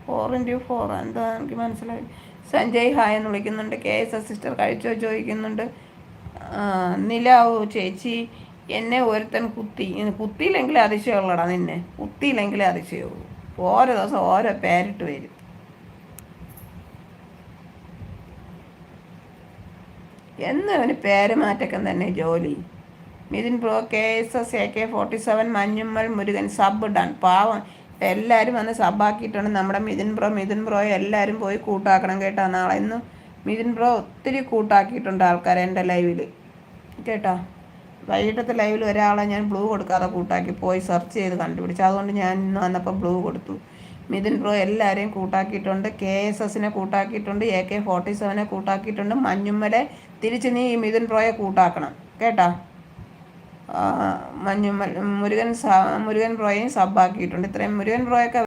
4x4 എന്താ എനിക്ക് മനസ്സിലായി. സഞ്ജയ് ഹായ് എന്ന് വിളിക്കുന്നുണ്ട്. KS സിസ്റ്റർ കഴിച്ചോ ചോദിക്കുന്നുണ്ട്. നിലാവു ചേച്ചി എന്നെ ഒരുത്തൻ കുത്തിയില്ലെങ്കിൽ അതിശയമുള്ളടാ നിന്നെ. കുത്തിയില്ലെങ്കിലേ അതിശയമുള്ളൂ. ഓരോ ദിവസം ഓരോ പേരിട്ട് വരും. എന്ന് അവന് പേര് മാറ്റക്കം തന്നെ ജോലി. Mithun bro KSS AK47 Manjummel Murugan sub done. പാവം എല്ലാവരും വന്ന് സബ്ബാക്കിയിട്ടുണ്ട്. നമ്മുടെ മിഥുൻ ബ്രോയെ എല്ലാവരും പോയി കൂട്ടാക്കണം കേട്ടോ. നാളെ ഇന്ന് മിഥുൻ ബ്രോ ഒത്തിരി കൂട്ടാക്കിയിട്ടുണ്ട് ആൾക്കാരെ എൻ്റെ ലൈവിൽ കേട്ടോ. വൈകിട്ടത്തെ ലൈവിൽ ഒരാളെ ഞാൻ ബ്ലൂ കൊടുക്കാതെ കൂട്ടാക്കി, പോയി സെർച്ച് ചെയ്ത് കണ്ടുപിടിച്ചു. അതുകൊണ്ട് ഞാൻ ഇന്ന് വന്നപ്പോൾ ബ്ലൂ കൊടുത്തു. മിഥുൻ ബ്രോ എല്ലാവരെയും കൂട്ടാക്കിയിട്ടുണ്ട്. KSSനെ കൂട്ടാക്കിയിട്ടുണ്ട്. AK47നെ കൂട്ടാക്കിയിട്ടുണ്ട്. മഞ്ഞുമ്മലെ തിരിച്ച് നീ മിഥുൻ ബ്രോയെ കൂട്ടാക്കണം കേട്ടോ. മുരുകൻ ബ്രോയെയും സബ്ബാക്കിയിട്ടുണ്ട്. ഇത്രയും മുരുകൻ ബ്രോയൊക്കെ